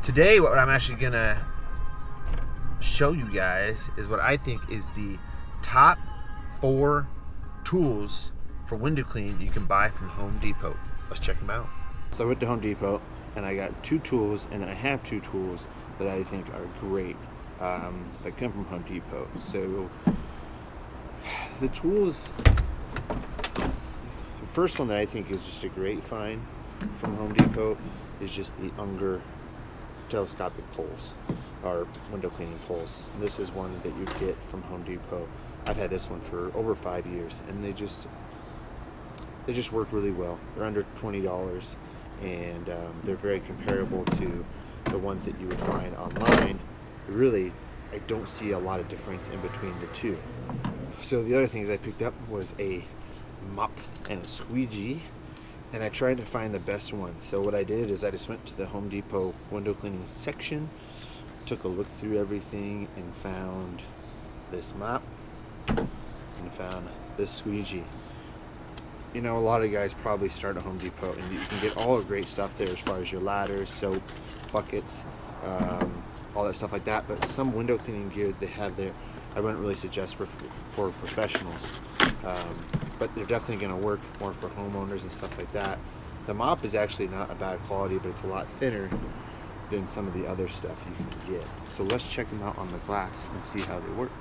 Today, what I'm actually gonna show you guys is what I think is the top 4 tools for window cleaning that you can buy from Home Depot. Let's check them out. So I went to Home Depot and I got 2 tools, and then I have 2 tools that I think are great that come from Home Depot. So the tools, the first one that I think is just a great find from Home Depot is just the Unger telescopic poles, or window cleaning poles. And this is one that you get from Home Depot. I've had this one for over 5 years, and they just work really well. They're under $20, and they're very comparable to the ones that you would find online. Really, I don't see a lot of difference in between the two. So the other things I picked up was a mop and a squeegee, and I tried to find the best one. So what I did is I just went to the Home Depot window cleaning section, took a look through everything, and found this mop and found this squeegee. You know, a lot of guys probably start at Home Depot, and you can get all the great stuff there as far as your ladders, soap, buckets, all that stuff like that. But some window cleaning gear they have there, I wouldn't really suggest for professionals. But they're definitely going to work more for homeowners and stuff like that. The mop is actually not a bad quality, but it's a lot thinner than some of the other stuff you can get. So let's check them out on the glass and see how they work.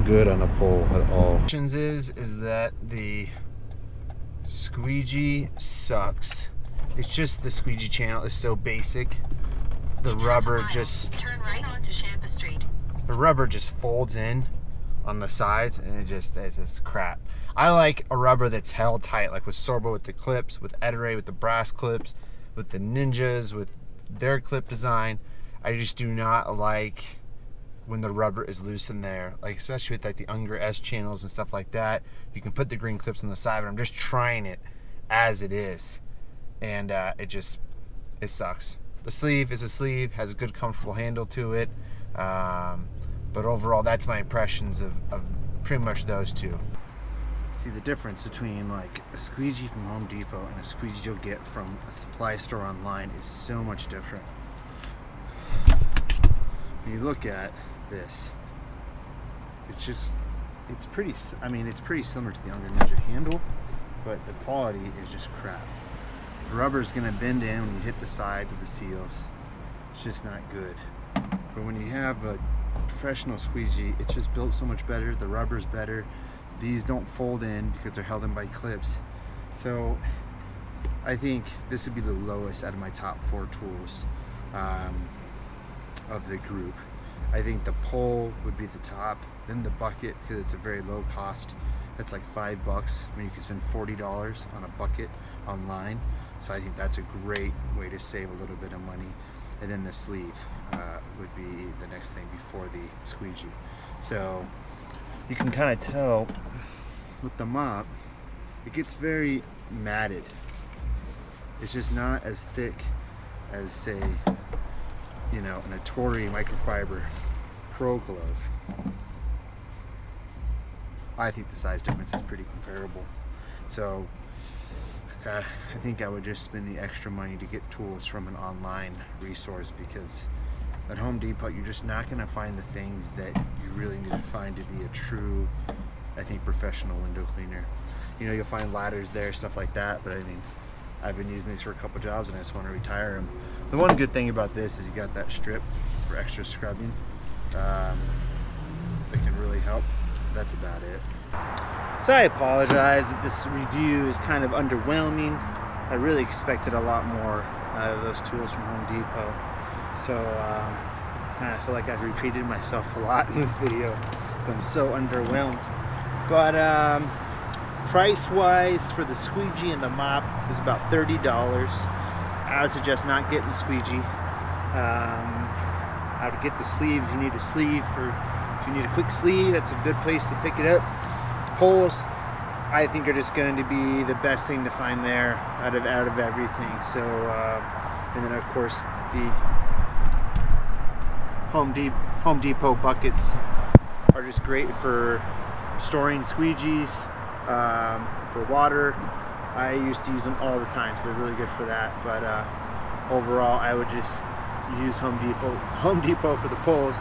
Good on a pole at all. Is that the squeegee sucks. It's just the squeegee channel is so basic. The rubber just turn right onto Champa Street. The rubber just folds in on the sides, and it's just crap. I like a rubber that's held tight, like with Sorbo with the clips, with Ettore with the brass clips, with the Ninjas with their clip design. I just do not like when the rubber is loose in there, like especially with like the Unger S channels and stuff like that. You can put the green clips on the side, but I'm just trying it as it is, and it sucks. The sleeve is a sleeve, has a good comfortable handle to it, but overall that's my impressions of pretty much those two. See, the difference between like a squeegee from Home Depot and a squeegee you'll get from a supply store online is so much different. When you look at this, it's pretty similar to the Unger Ninja handle, but the quality is just crap. The rubber is going to bend in when you hit the sides of the seals. It's just not good. But when you have a professional squeegee, it's just built so much better. The rubber's better. These don't fold in because they're held in by clips. So I think this would be the lowest out of my top 4 tools of the group. I think the pole would be the top, then the bucket, because it's a very low cost. It's like $5 when you can spend $40 on a bucket online. So I think that's a great way to save a little bit of money. And then the sleeve would be the next thing before the squeegee. So you can kind of tell with the mop, it gets very matted. It's just not as thick as, say, you know, an Ettore Microfiber Pro glove. I think the size difference is pretty comparable. So I think I would just spend the extra money to get tools from an online resource, because at Home Depot you're just not going to find the things that you really need to find to be a true, I think, professional window cleaner. You know, you'll find ladders there, stuff like that, but I mean, I've been using these for a couple jobs and I just want to retire them. The one good thing about this is you got that strip for extra scrubbing that can really help. That's about it. So I apologize that this review is kind of underwhelming. I really expected a lot more those tools from Home Depot. So kind of feel like I've repeated myself a lot in this video, so I'm so underwhelmed. But price wise for the squeegee and the mop is about $30. I would suggest not getting the squeegee. I would get the sleeve if you need a sleeve. If you need a quick sleeve, that's a good place to pick it up. Poles, I think, are just going to be the best thing to find there out of everything. So, and then of course the Home Depot buckets are just great for storing squeegees, for water. I used to use them all the time, so they're really good for that. But overall, I would just use Home Depot for the poles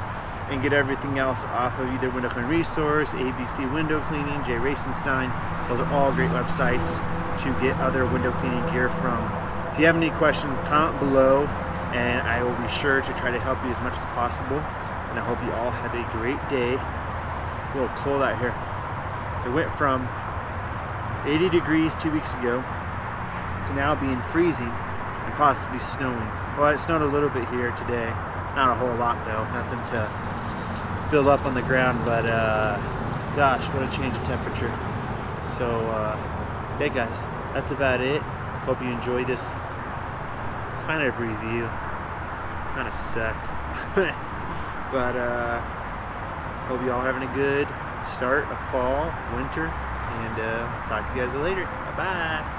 and get everything else off of either Window Cleaning Resource, ABC Window Cleaning, J. Racenstein. Those are all great websites to get other window cleaning gear from. If you have any questions, comment below, and I will be sure to try to help you as much as possible. And I hope you all have a great day. A little cold out here. It went from 80 degrees 2 weeks ago to now being freezing and possibly snowing. Well, it snowed a little bit here today. Not a whole lot though. Nothing to build up on the ground, but gosh, what a change of temperature. So yeah guys, that's about it. Hope you enjoyed this kind of review. Kind of sucked. But hope you all having a good start of fall, winter, and talk to you guys later. Bye bye.